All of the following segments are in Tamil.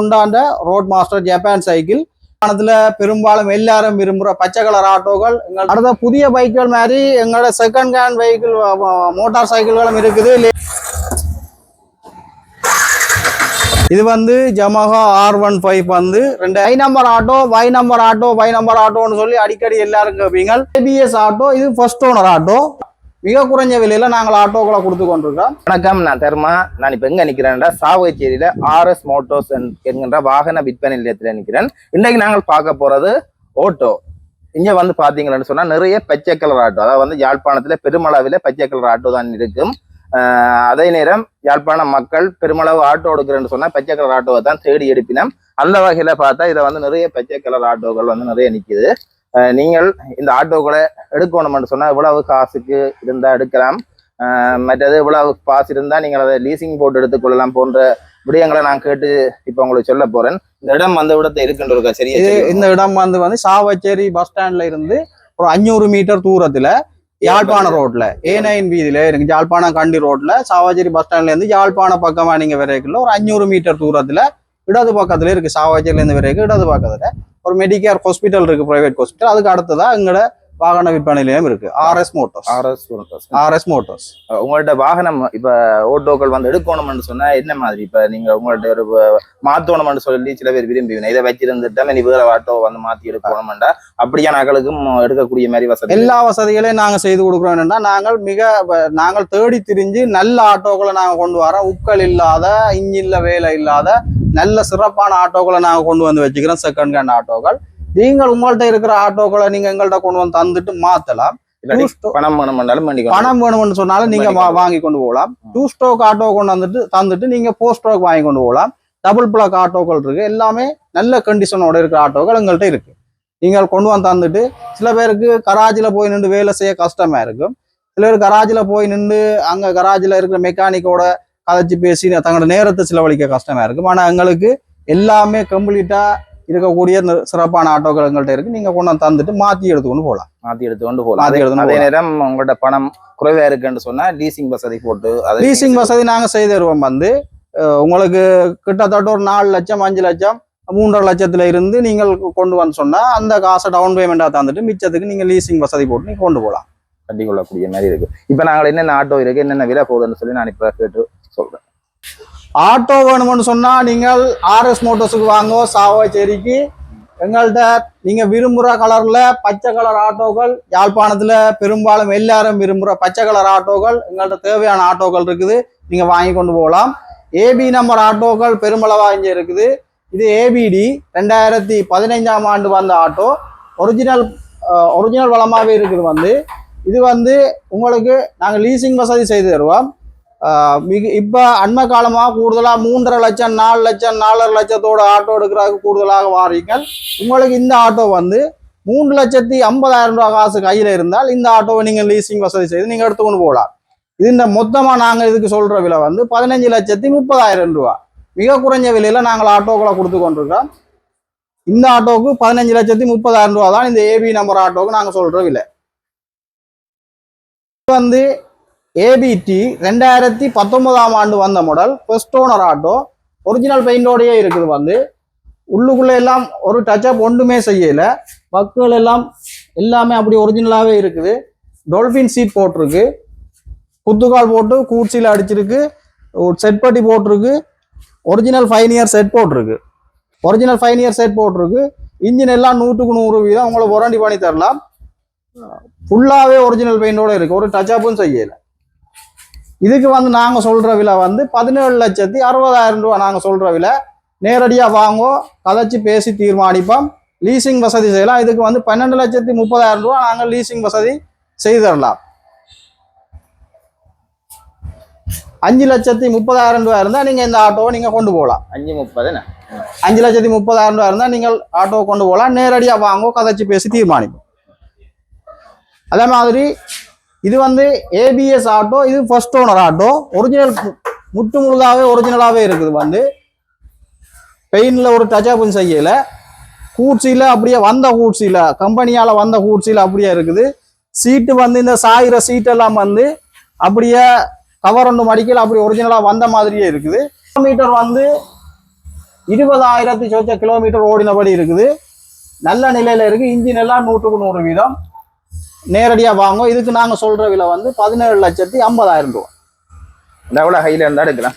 ஹோண்டாண்ட ரோட் மாஸ்டர் ஜப்பான் சைக்கிள் பணத்துல பெரும்பாலும் எல்லாரும் விரும்புகிற பச்சை கலர் ஆட்டோக்கள் அடுத்த புதிய பைக்குகள் மாதிரி எங்களோட செகண்ட் ஹேண்ட் வெஹிக்கிள் மோட்டார் சைக்கிள்களும் இருக்குது. இது வந்து Yamaha R15 வந்து ரெண்டு I number auto Y number ஆட்டோன்னு சொல்லி அடிக்கடி எல்லாரும் கேட்பீங்க. ABS ஆட்டோ இது ஃபர்ஸ்ட் ஓனர் ஆட்டோ. மிக குறைஞ்ச விலையில நாங்கள் ஆட்டோக்களை கொடுத்து கொண்டிருக்கோம். வணக்கம், நான் தர்மா. நான் இப்ப எங்க நிக்கிறேன்டா சாவகச்சேரியில RS மோட்டோர்ஸ் என்கின்ற வாகன விற்பனை நிலையத்துல நிக்கிறேன். இன்னைக்கு நாங்கள் பார்க்க போறது ஓட்டோ. இங்க வந்து பாத்தீங்கன்னு சொன்னா நிறைய பச்சை கலர் ஆட்டோ, அதாவது வந்து யாழ்ப்பாணத்துல பெருமளவில் பச்சை கலர் ஆட்டோ தான் இருக்கும். அதே நேரம் யாழ்ப்பாண மக்கள் பெருமளவு ஆட்டோ எடுக்கிறேன்னு சொன்னா பச்சை கலர் ஆட்டோவை தான் தேடி எடுப்பினோம். அந்த வகையில பார்த்தா இதை வந்து நிறைய பச்சை கலர் ஆட்டோக்கள் வந்து நிறைய நிக்குது. நீங்கள் இந்த ஆட்டோக்களை எடுக்கணும்னு சொன்னா இவ்வளவு காசுக்கு இருந்தா எடுக்கலாம், மற்றது இவ்வளவு காசு இருந்தா நீங்கள் அதை லீசிங் போட்டு எடுத்துக்கொள்ளலாம் போன்ற விடயங்களை நான் கேட்டு இப்ப உங்களுக்கு சொல்ல போறேன். இந்த இடம் வந்து விடத்தை இருக்குன்ற சரியா? இந்த இடம் வந்து சாவச்சேரி பஸ் ஸ்டாண்ட்ல இருந்து ஒரு 500 மீட்டர் தூரத்துல யாழ்ப்பாண ரோட்ல A9 வீதியில எனக்கு யாழ்ப்பாணம் கண்டி ரோட்ல சாவச்சேரி பஸ் ஸ்டாண்ட்ல இருந்து யாழ்ப்பாண பக்கமா நீங்க வரைக்குள்ள ஒரு 500 மீட்டர் தூரத்துல இடது பக்கத்துல இருக்கு. சாவச்சேரியில இருந்து வரைக்கும் இடது பக்கத்துல ஒரு மெடிக்கேர் ஹாஸ்பிட்டல் இருக்கு, பிரைவேட் ஹாஸ்பிட்டல். அதுக்கு அடுத்ததான் எங்களோட வாகன விற்பனை நிலையம் இருக்கு, RS மோட்டர்ஸ். உங்கள்ட்ட வாகனம் இப்ப ஓட்டோக்கள் வந்து எடுக்கணும்னு சொன்னா என்ன மாதிரி இப்ப நீங்க உங்கள்ட்ட ஒரு மாத்தணும்னு சொல்லி சில பேர் விரும்புவீங்க, இதை வச்சிருந்துட்டா நீ வேற ஆட்டோ வந்து மாத்தி எடுக்கணும்டா, அப்படியான நகலுக்கும் எடுக்கக்கூடிய மாதிரி வசதி எல்லா வசதிகளையும் நாங்க செய்து கொடுக்குறோம். நாங்கள் தேடி திரிஞ்சு நல்ல ஆட்டோக்களை நாங்க கொண்டு வரோம். உக்கள் இல்லாத, இன்ஜின்ல வேலை இல்லாத நல்ல சிறப்பான ஆட்டோக்களை நாங்க கொண்டு வந்து வச்சுக்கிறோம். செகண்ட் ஹேண்ட் ஆட்டோக்கள். நீங்கள் உங்கள்கிட்ட இருக்கிற ஆட்டோக்களை நீங்க எங்கள்கிட்ட கொண்டு வந்து தந்துட்டு மாத்தலாம். பணம் வேணும்னு சொன்னாலும் நீங்க வாங்கி கொண்டு போகலாம். 2 ஸ்ட்ரோக் ஆட்டோ கொண்டு வந்துட்டு தந்துட்டு நீங்க 4 ஸ்ட்ரோக் வாங்கி கொண்டு போகலாம். டபுள் பிளாக் ஆட்டோக்கள் இருக்கு. எல்லாமே நல்ல கண்டிஷனோட இருக்கிற ஆட்டோக்கள் எங்கள்கிட்ட இருக்கு. நீங்கள் கொண்டு வந்து தந்துட்டு, சில பேருக்கு கராஜில போய் நின்று வேலை செய்ய கஷ்டமா இருக்கும். சில பேர் கராஜில போய் நின்று அங்க கராஜில இருக்கிற மெக்கானிக்கோட கதைச்சு பேசி தங்களோட நேரத்தை செலவழிக்க கஷ்டமா இருக்கும். ஆனா எங்களுக்கு எல்லாமே கம்ப்ளீட்டா இருக்கக்கூடிய சிறப்பான ஆட்டோக்கள் எங்கள்கிட்ட இருக்கு. நீங்க கொண்டு வந்து தந்துட்டு மாத்தி எடுத்துக்கொண்டு போகலாம். அதே நேரம் உங்களோட பணம் குறைவா இருக்குன்னு சொன்னா லீசிங் வசதி போட்டு லீசிங் வசதி நாங்க செய்து தருவோம். வந்து உங்களுக்கு கிட்டத்தட்ட ஒரு 4 லட்சம் 5 லட்சம் 3.5 லட்சத்துல இருந்து நீங்கள் கொண்டு வந்து சொன்னா அந்த காசை டவுன் பேமெண்டா தந்துட்டு மிச்சத்துக்கு நீங்க லீசிங் வசதி போட்டு நீங்க கொண்டு போகலாம். கட்டி கொள்ளக்கூடிய மாதிரி இருக்கு. இப்ப நாங்கள் என்னென்ன ஆட்டோ இருக்கு, என்னென்ன விலை போகுதுன்னு சொல்லி நான் இப்ப கேட்டு சொல்றேன். ஆட்டோ வேணும்னு சொன்னா நீங்கள் RS மோட்டர்ஸுக்கு வாங்க. சாவச்சேரிக்கு எங்கள்கிட்ட நீங்க விரும்புகிற கலர்ல பச்சை கலர் ஆட்டோக்கள், யாழ்ப்பாணத்துல பெரும்பாலும் எல்லாரும் விரும்புகிற பச்சை கலர் ஆட்டோக்கள் எங்கள்கிட்ட தேவையான ஆட்டோக்கள் இருக்குது. நீங்க வாங்கி கொண்டு போகலாம். AB நம்பர் ஆட்டோக்கள் பெருமளவா இங்கே இருக்குது. இது ABD 2015ஆம் ஆண்டு வந்த ஆட்டோ. ஒரிஜினல் வளமாவே இருக்குது. வந்து இது வந்து உங்களுக்கு நாங்கள் லீசிங் வசதி செய்து தருவோம். இப்ப அண்மை காலமா கூடுதலா 3.5 லட்சம் 4 லட்சம் 4.5 லட்சத்தோட ஆட்டோ எடுக்கிறதுக்கு கூடுதலாக வாரீங்கள். உங்களுக்கு இந்த ஆட்டோ வந்து 3,50,000 ரூபாய் காசு கையில இருந்தால் இந்த ஆட்டோவை நீங்க லீசிங் வசதி செய்து நீங்க எடுத்துக்கொண்டு போகலாம். இது இந்த மொத்தமா நாங்க இதுக்கு சொல்ற விலை வந்து 15,30,000 ரூபாய். மிக குறைஞ்ச விலையில நாங்கள் ஆட்டோக்களை கொடுத்து கொண்டிருக்கோம். இந்த ஆட்டோவுக்கு 15,30,000 ரூபாய் தான் இந்த AB நம்பர் ஆட்டோவுக்கு நாங்க சொல்ற விலை. வந்து ABT 2019ஆம் ஆண்டு வந்த model, first owner auto. Original பெயிண்டோடயே இருக்குது. வந்து உள்ளுக்குள்ள எல்லாம் ஒரு டச்சப் ஒன்றுமே செய்யல. பக்குகள் எல்லாமே அப்படி ஒரிஜினலாவே இருக்குது. டொல்பின் சீட் போட்டிருக்கு, குத்துக்கால் போட்டு கூட்சியில் அடிச்சிருக்கு, செட் பட்டி போட்டிருக்கு, ஒரிஜினல் 5 இயர் செட் போட்டிருக்கு. இன்ஜின் எல்லாம் 100% உங்களை வாரண்டி பண்ணி தரலாம். ஃபுல்லாவே ஒரிஜினல் பெயிண்டோட இருக்கு, ஒரு டச்சப்பும் செய்யல. இதுக்கு வந்து நாங்க சொல்ற விலை வந்து 17,60,000 ரூபாய் நாங்க சொல்ற விலை. நேரடியா வாங்கோ, கதைச்சு பேசி தீர்மானிப்போம். லீசிங் வசதி செய்யலாம். இதுக்கு வந்து 12,30,000 ரூபாய் நாங்க லீசிங் வசதி செய்து தரலாம். 5,30,000 ரூபாய் இருந்தா நீங்க இந்த ஆட்டோவை நீங்க கொண்டு போகலாம். 5,30,000 ரூபாய் இருந்தா நீங்கள் ஆட்டோவை கொண்டு போகலாம். நேரடியா வாங்கோ, கதைச்சு பேசி தீர்மானிப்போம். அதே மாதிரி இது வந்து ABS ஆட்டோ. இது ஃபர்ஸ்ட் ஓனர் ஆட்டோ. ஒரிஜினல் முற்று முழுதாவே ஒரிஜினலாவே இருக்குது. வந்து பெயின்ல ஒரு டச்சப்பும் செய்யல. கூட்சியில அப்படியே வந்த கூட்சியில, கம்பெனியால வந்த கூட்சியில அப்படியே இருக்குது. சீட்டு வந்து இந்த சாயிர சீட் எல்லாம் வந்து அப்படியே கவர் ஒன்று மடிக்கல, அப்படி ஒரிஜினலா வந்த மாதிரியே இருக்குது. மீட்டர் வந்து 20,000 சொச்ச கிலோமீட்டர் ஓடினபடி இருக்குது. நல்ல நிலையில இருக்கு. இன்ஜின் எல்லாம் 100% வீதம். நேரடியா வாங்க. இதுக்கு நாங்க சொல்ற விலை வந்து 17,50,000 ரூபாய். எவ்வளவு ஹைல இருந்தா எடுக்கலாம்?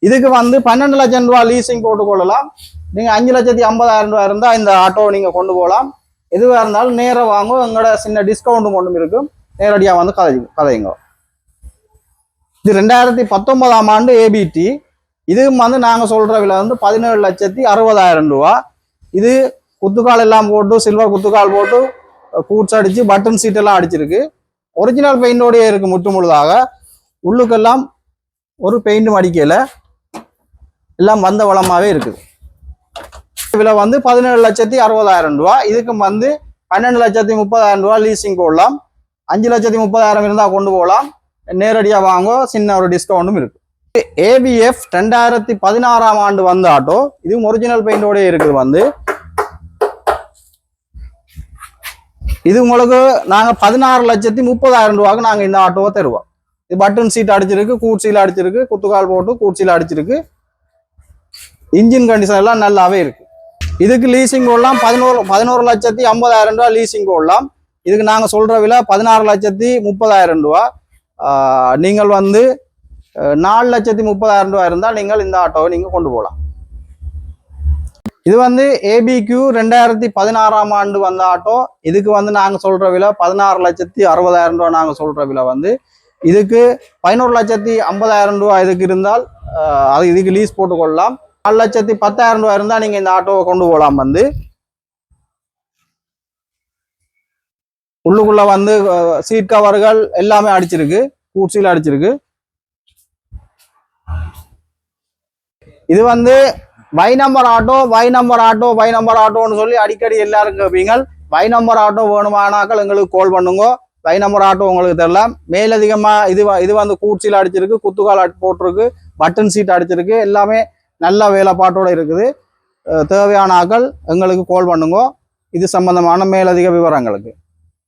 இதுக்கு வந்து 12 லட்சம் ரூபாய் லீசிங் போட்டுக்கொள்ளலாம். நீங்க 5,50,000 ரூபாய் இருந்தா இந்த ஆட்டோ நீங்க கொண்டு போகலாம். எதுவாக இருந்தாலும் நேரம் வாங்க. எங்களோட சின்ன டிஸ்கவுண்ட் ஒன்றும் இருக்கும். நேரடியா வந்து கதைங்க. இது 2019 ஆண்டு ஏபிடி. இதுவும் வந்து நாங்க சொல்ற விலை வந்து 17,60,000 ரூபாய். இது குத்துக்கால் எல்லாம் போட்டு சில்வர் குத்துக்கால் போட்டு கூட்ஸ் அடிச்சு பட்டன் சீட் எல்லாம் அடிச்சிருக்கு. ஒரிஜினல் பெயிண்டோடய இருக்கு முற்று முழுதாக. உள்ளுக்கெல்லாம் ஒரு பெயிண்டும் அடிக்கல. எல்லாம் வந்த வளமாவே இருக்குது. விலை வந்து 17,60,000 ரூபாய். இதுக்கும் வந்து 12,30,000 ரூபாய் லீசிங் போடலாம். 5,30,000 இருந்தா கொண்டு போகலாம். நேரடியா வாங்க. சின்ன ஒரு டிஸ்கவுண்டும் இருக்கு. ஏபிஎஃப் 2016 ஆண்டு வந்த ஆட்டோ. இதுவும் ஒரிஜினல் பெயிண்டோட இருக்குது. வந்து இது உங்களுக்கு நாங்க 16,30,000 ரூபாய்க்கு நாங்க இந்த ஆட்டோவை தருவோம். இது பட்டன் சீட் அடிச்சிருக்கு, கூட்சீல அடிச்சிருக்கு, குத்துக்கால் போட்டு கூட்சீல அடிச்சிருக்கு. இன்ஜின் கண்டிஷன் எல்லாம் நல்லாவே இருக்கு. இதுக்கு லீசிங் போடலாம். 11,50,000 ரூபாய் லீசிங் போடலாம். இதுக்கு நாங்க சொல்ற விலை 16,30,000 ரூபாய். நீங்கள் வந்து 4,30,000 ரூபாய் இருந்தால் நீங்கள் இந்த ஆட்டோவை நீங்க கொண்டு போகலாம். இது வந்து ஏபிக்யூ 2016 ஆண்டு வந்த ஆட்டோ. இதுக்கு வந்து நாங்க சொல்ற விலை 16,60,000 ரூபாய். நாங்க சொல்ற விலை வந்து இதுக்கு 11,50,000 ரூபாய் இதுக்கு இருந்தால் அது இதுக்கு லீஸ் போட்டுக்கொள்ளலாம். 4,10,000 ரூபாய் இருந்தா நீங்க இந்த ஆட்டோவை கொண்டு போகலாம். வந்து உள்ளுக்குள்ள வந்து சீட் கவர்கள் எல்லாமே அடிச்சிருக்கு, கூட்சியில் அடிச்சிருக்கு. இது வந்து வை நம்பர் ஆட்டோன்னு சொல்லி அடிக்கடி எல்லாரும் கேட்பீங்க. வை நம்பர் ஆட்டோ வேணுமானாக்கள் எங்களுக்கு கால் பண்ணுங்க. வை நம்பர் ஆட்டோ உங்களுக்கு தெரியலாம். மேலதிகமா இது வந்து கூட்சியில் அடிச்சிருக்கு, குத்துக்கால் போட்டிருக்கு, பட்டன் சீட் அடிச்சிருக்கு. எல்லாமே நல்ல வேலைப்பாட்டோட இருக்குது. தேவையான ஆக்கள் எங்களுக்கு கால் பண்ணுங்க. இது சம்பந்தமான மேலதிக விவரங்களுக்கு.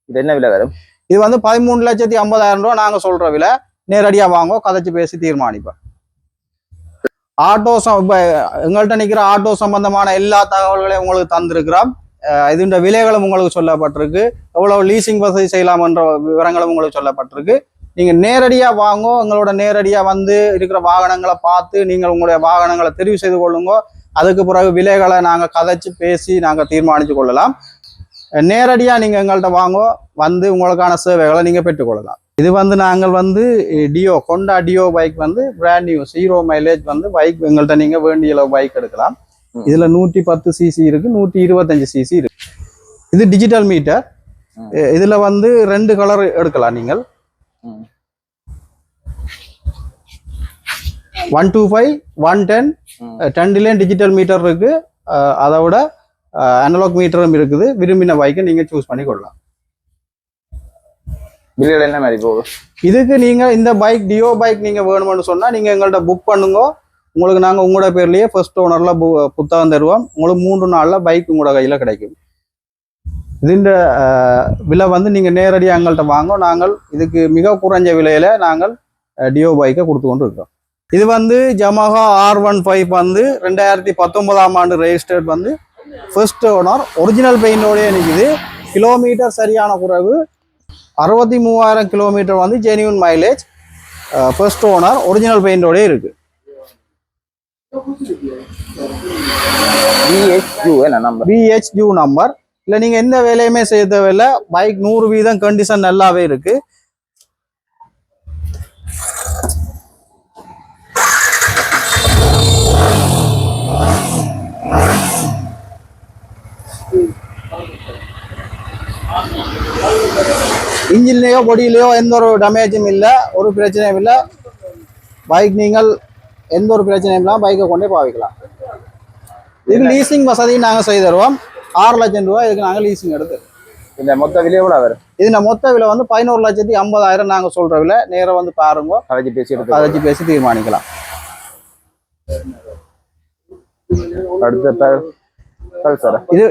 இது என்ன விலை வரும்? இது வந்து 13,50,000 ரூபாய் நாங்க சொல்ற விலை. நேரடியா வாங்க, கதைச்சு பேசி தீர்மானிப்பேன். ஆட்டோ எங்கள்கிட்ட நிற்கிற ஆட்டோ சம்பந்தமான எல்லா தகவல்களையும் உங்களுக்கு தந்திருக்கிறோம். இதுன்ற விலைகளும் உங்களுக்கு சொல்லப்பட்டிருக்கு. எவ்வளவு லீசிங் வசதி செய்யலாம் என்ற விவரங்களும் உங்களுக்கு சொல்லப்பட்டிருக்கு. நீங்க நேரடியா வாங்க. எங்களோட நேரடியா வந்து இருக்கிற வாகனங்களை பார்த்து நீங்கள் உங்களுடைய வாகனங்களை தெரிவு செய்து கொள்ளுங்க. அதுக்கு பிறகு விலைகளை நாங்க கதைச்சு பேசி நாங்க தீர்மானித்து கொள்ளலாம். நேரடியா நீங்க எங்கள்கிட்ட வாங்க. வந்து உங்களுக்கான சேவைகளை நீங்க பெற்றுக்கொள்ளலாம். இது வந்து நாங்கள் வந்து ஹோண்டா டியோ பைக் வந்து பிராண்ட் நியூ 0 மைலேஜ் வந்து பைக் எங்கள்கிட்ட நீங்க வேண்டிய பைக் எடுக்கலாம். இதுல 110 சிசி இருக்கு, 125 சிசி இருக்கு. இது டிஜிட்டல் மீட்டர். இதுல வந்து 2 கலர் எடுக்கலாம். நீங்கள் 125 110 2 டிஜிட்டல் மீட்டர் இருக்கு. அதை விட அனலாக் மீட்டரும் இருக்குது. விரும்பின பைக்கை நீங்க சூஸ் பண்ணி கொள்ளலாம். என்ன மாதிரி போகும்? இதுக்கு நீங்க இந்த பைக் டியோ பைக் நீங்க வேணும்னு சொன்னா நீங்க எங்கள்கிட்ட புக் பண்ணுங்க. உங்களுக்கு நாங்க உங்களோட பேர்லயே ஃபர்ஸ்ட் ஓனர்ல புத்தகம் தருவோம். உங்களுக்கு 3 நாள்ல பைக் உங்களோட கையில கிடைக்கும். இதுன்ற விலை வந்து நீங்க நேரடியாக எங்கள்கிட்ட வாங்க. நாங்கள் இதுக்கு மிக குறைஞ்ச விலையில நாங்கள் டியோ பைக்கை கொடுத்து கொண்டு இருக்கோம். இது வந்து Yamaha R15 வந்து 2019 ஆண்டு ரெஜிஸ்டர்ட் வந்து ஃபர்ஸ்ட் ஓனர். ஒரிஜினல் பெயிண்டோடய நிற்குது. கிலோமீட்டர் சரியான குறைவு. 63,000 கிலோமீட்டர் வந்து genuine mileage. First owner. Original பெயிண்டோடய இருக்கு. BHU number. இல்லை நீங்க எந்த வேலையுமே செய்ய தேவையில்லை. பைக் 100% கண்டிஷன் நல்லாவே இருக்கு. இன்ஜின்லயோ பொடியிலையோ எந்த ஒரு டேமேஜும் இல்லை, ஒரு பிரச்சனையும் இல்லை. பைக் நீங்கள் எந்த ஒரு பிரச்சனையும் இல்லாமல் பைக்கை கொண்டே பாவிக்கலாம். இது லீசிங் வசதி நாங்கள் செய்து தருவோம். 6 லட்சம் ரூபாய் இதுக்கு நாங்கள் லீசிங் எடுத்து. இந்த மொத்த விலை எவ்வளோ வரும்? இது மொத்த விலை வந்து 11,50,000 நாங்கள் சொல்ற விலை. நேரம் வந்து பாருங்க, கதைச்சு பேசி தீர்மானிக்கலாம்.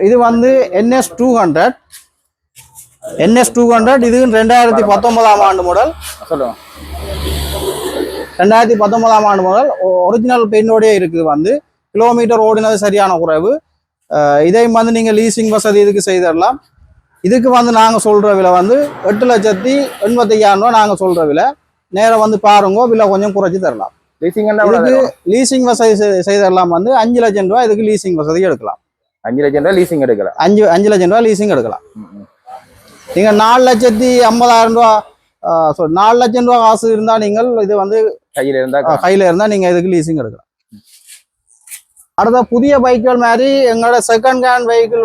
இது வந்து NS200. இது 2019 ஆண்டு மாடல். 2019 ஆண்டு மாடல். ஒரிஜினல் பெயிண்டோடய இருக்குது. வந்து கிலோமீட்டர் ஓடினது சரியான குறைவு. இதையும் வந்து நீங்கள் லீசிங் வசதி இதுக்கு செய்திடலாம். இதுக்கு வந்து நாங்கள் சொல்கிற விலை வந்து 8,85,000 ரூபா நாங்கள் சொல்கிற விலை. நேரம் வந்து பாருங்க, விலை கொஞ்சம் குறைச்சி தரலாம். இதுக்கு லீசிங் வசதி செய்திடலாம் வந்து 5 லட்சம் ரூபா இதுக்கு லீசிங் வசதி எடுக்கலாம். 5 லட்சம் ரூபா லீசிங் எடுக்கலாம். 5 லட்சம் ரூபா லீசிங் எடுக்கலாம். நீங்கள் 4,50,000 ரூபா 4 லட்சம் ரூபா காசு இருந்தால் நீங்கள் இது வந்து கையில் இருந்தால் நீங்கள் இதுக்கு லீசிங் எடுக்கலாம். அடுத்த புதிய பைக்குகள் மாதிரி எங்களோட செகண்ட் ஹேண்ட் வெஹிக்கிள்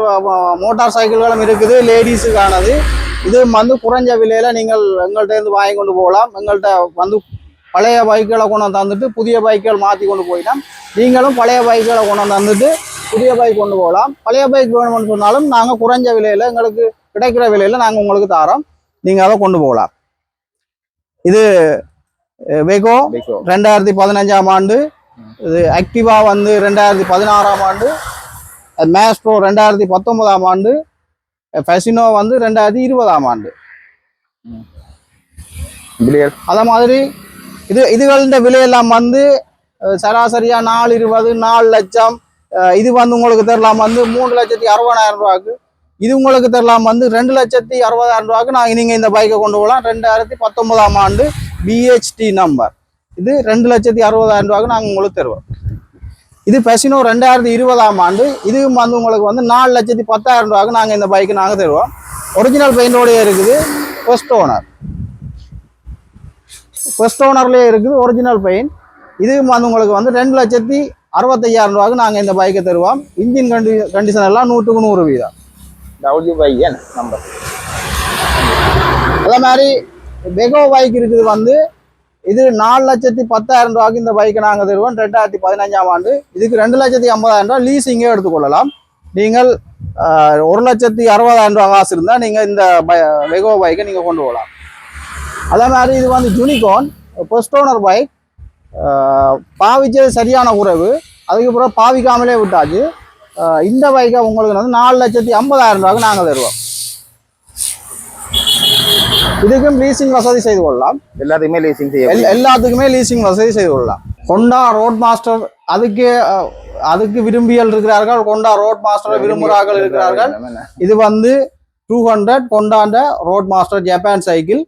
மோட்டார் சைக்கிள்களும் இருக்குது, லேடிஸுக்கானது. இது வந்து குறைஞ்ச விலையில நீங்கள் எங்கள்கிட்ட இருந்து வாங்கி கொண்டு போகலாம். எங்கள்கிட்ட வந்து பழைய பைக்குகளை கொண்டு தந்துட்டு புதிய பைக்குகள் மாற்றி கொண்டு போயிட்டோம். நீங்களும் பழைய பைக்குகளை கொண்டு தந்துட்டு புதிய பைக் கொண்டு போகலாம். பழைய பைக் வேணும்னு சொன்னாலும் நாங்கள் குறைஞ்ச விலையில எங்களுக்கு கிடைக்கிற விலையில நாங்கள் உங்களுக்கு தரோம், நீங்கள் அதை கொண்டு போகலாம். இது வெகோ 2015ஆம் ஆண்டு, இது ஆக்டிவா வந்து 2016ஆம் ஆண்டு, மேஸ்ட்ரோ 2019ஆம் ஆண்டு, ஃபெசினோ வந்து 2020ஆம் ஆண்டு. அத மாதிரி இதுகளின் விலையெல்லாம் வந்து சராசரியா 4 லட்சம். இது வந்து உங்களுக்கு தரலாம் வந்து 3,60,000 ரூபாய்க்கு. இது உங்களுக்கு தரலாம் வந்து 2,60,000 ரூபாய்க்கு. நீங்க இந்த பைக்கை கொண்டு போகலாம். 2019ஆம் ஆண்டு பிஹெச்டி நம்பர். இது 2,60,000 ரூபாய்க்கு நாங்கள் உங்களுக்கு தருவோம். இது ஃபெசினோ 2020ஆம் ஆண்டு. இதுவும் வந்து உங்களுக்கு வந்து 4,10,000 ரூபாய்க்கு நாங்கள் இந்த பைக்கு நாங்கள் தருவோம். ஒரிஜினல் பெயிண்டோடய இருக்குது. ஃபர்ஸ்ட் ஓனர்லேயே இருக்குது ஒரிஜினல் பெயிண்ட். இதுவும் வந்து உங்களுக்கு வந்து 2,65,000 ரூபாய்க்கு நாங்கள் இந்த பைக்கை தருவோம். இன்ஜின் கண்டிஷன் எல்லாம் 100க்கு 100%. நம்பர் அதே மாதிரி பெகோ பைக் இருக்குது வந்து இது 4,10,000 ரூபாய்க்கு இந்த பைக்கை நாங்கள் தருவோம். 2015ஆம் ஆண்டு. இதுக்கு 2,50,000 ரூபா லீசிங்கே எடுத்துக்கொள்ளலாம். நீங்கள் 1,60,000 ரூபா காசு இருந்தால் நீங்கள் இந்த பெகோ பைக்கை நீங்கள் கொண்டு போகலாம். அதே மாதிரி இது வந்து யூனிகார்ன் ஃபர்ஸ்ட் ஓனர் பைக். பாவிச்சது சரியான குறைவு, அதுக்கப்புறம் பாவிக்காமலே விட்டாச்சு. இந்த பைக்கை உங்களுக்கு வந்து 4,50,000 ரூபாய்க்கு நாங்கள் தருவோம். இதுக்கும் லீசிங் வசதி செய்து கொள்ளலாம். எல்லாத்துக்குமே லீசிங் வசதி செய்து கொள்ளலாம். ஹோண்டா ரோட் மாஸ்டர் அதுக்கு விரும்பியல் இருக்கிறார்கள். ஹோண்டா ரோட் மாஸ்டர் விரும்புகிறார்கள் இருக்கிறார்கள். இது வந்து 200 ஹோண்டாண்ட ரோட் மாஸ்டர் ஜப்பான் சைக்கிள்.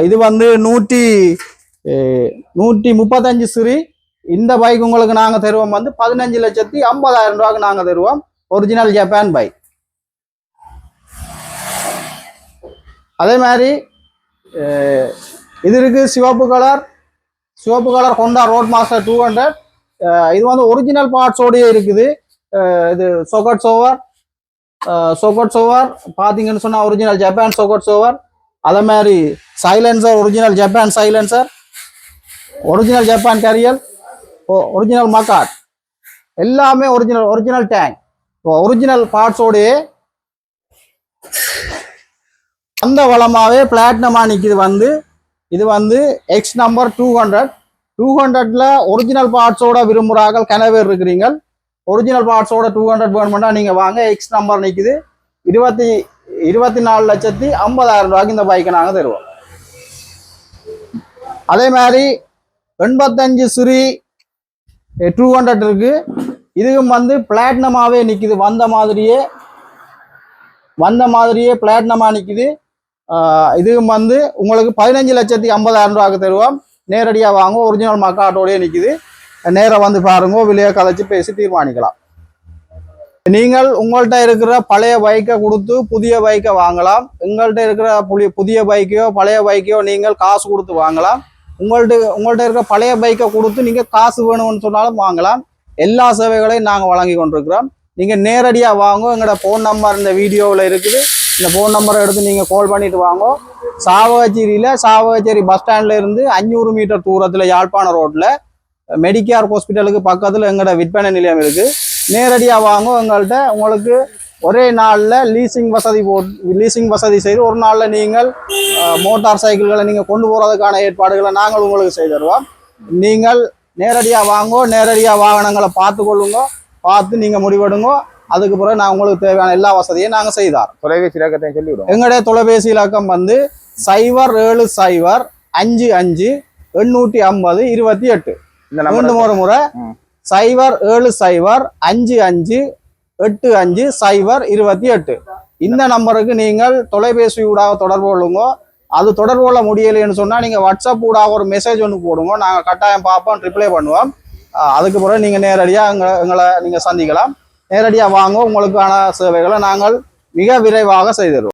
இது வந்து 135 சிரி. இந்த பைக் உங்களுக்கு நாங்கள் தருவோம் வந்து 15,50,000 ரூபாய்க்கு நாங்கள் தருவோம். Original Japan bike. அதே மாதிரி இது இருக்கு சிவப்பு கலர் ஹோண்டா ரோட் மாஸ்டர் 200. இது வந்து ஒரிஜினல் பார்ட்ஸோடய இருக்குது. இது சொக்கட் சோவர் பார்த்தீங்கன்னு சொன்னால் ஒரிஜினல் ஜப்பான் சொக்கட் சோவர். அதே மாதிரி silencer original Japan silencer, original Japan carrier, original mudguard, எல்லாமே ஒரிஜினல் டேங்க், ஒரிஜினல் பார்ட்ஸோடய அந்த வளமாவே பிளாட்டினமா நிற்கிது. வந்து இது வந்து எக்ஸ் நம்பர் 200ல ஒரிஜினல் பார்ட்ஸோட விரும்புகிறார்கள் கனவேர் இருக்கிறீங்க. ஒரிஜினல் பார்ட்ஸோட 200 வேணும்னா நீங்கள் வாங்க. எக்ஸ் நம்பர் நிற்குது. 24,50,000 ரூபாய்க்கு இந்த பைக்கை நாங்கள் தருவோம். அதே மாதிரி 85 சிரி 200 இருக்கு. இதுவும் வந்து பிளாட்டினமாவே நிற்குது. வந்த மாதிரியே பிளாட்டினமா நிற்குது. இதுவும் வந்து உங்களுக்கு 15,50,000 ரூபாய்க்கு தருவோம். நேரடியாக வாங்க. ஒரிஜினல் மக்காட்டோடய நிற்குது. நேரம் வந்து பாருங்க, விலையை கதைச்சு பேசி தீர்மானிக்கலாம். நீங்கள் உங்கள்கிட்ட இருக்கிற பழைய பைக்கை கொடுத்து புதிய பைக்கை வாங்கலாம். எங்கள்கிட்ட இருக்கிற புதிய பைக்கையோ பழைய பைக்கையோ நீங்கள் காசு கொடுத்து வாங்கலாம். உங்கள்கிட்ட இருக்கிற பழைய பைக்கை கொடுத்து நீங்கள் காசு வேணும்னு சொன்னாலும் வாங்கலாம். எல்லா சேவைகளையும் நாங்கள் வழங்கி கொண்டிருக்கிறோம். நீங்கள் நேரடியாக வாங்க. எங்களோட ஃபோன் நம்பர் இந்த வீடியோவில் இருக்குது. இந்த ஃபோன் நம்பரை எடுத்து நீங்கள் கால் பண்ணிட்டு வாங்க. சாவகச்சேரி பஸ் ஸ்டாண்ட்ல இருந்து 500 மீட்டர் தூரத்தில் யாழ்ப்பாண ரோட்டில் மெடிக்கேர் ஹாஸ்பிட்டலுக்கு பக்கத்தில் எங்களோட விற்பனை நிலையம் இருக்குது. நேரடியாக வாங்க. எங்கள்கிட்ட உங்களுக்கு ஒரே நாளில் லீசிங் வசதி செய்து ஒரு நாளில் நீங்கள் மோட்டார் சைக்கிள்களை நீங்கள் கொண்டு போகிறதுக்கான ஏற்பாடுகளை நாங்கள் உங்களுக்கு செய்து தருவோம். நீங்கள் நேரடியாக வாங்க. நேரடியாக வாகனங்களை பார்த்து நீங்கள் முடிவெடுங்க. அதுக்கு பிறகு நான் உங்களுக்கு தேவையான எல்லா வசதியும் நாங்கள் செய்தார். தொலைபேசி இலக்கத்தை சொல்லிவிடுவோம். எங்களுடைய தொலைபேசி இலக்கம் வந்து 07055 850 28. இந்த 3 முறை 0705558528 இந்த நம்பருக்கு நீங்கள் தொலைபேசி ஊடாக தொடர்பு கொள்ளுங்க. அது தொடர்பு கொள்ள முடியலைன்னு சொன்னா நீங்க வாட்ஸ்அப் ஊடாக ஒரு மெசேஜ் ஒன்று போடுங்க. நாங்க கட்டாயம் பார்ப்போம், ரிப்ளை பண்ணுவோம். அதுக்கு பிறகு நீங்க நேரடியா எங்களை நீங்க சந்திக்கலாம். நேரடியா வாங்க, உங்களுக்கான சேவைகளை நாங்கள் மிக விரைவாக செய்திருவோம்.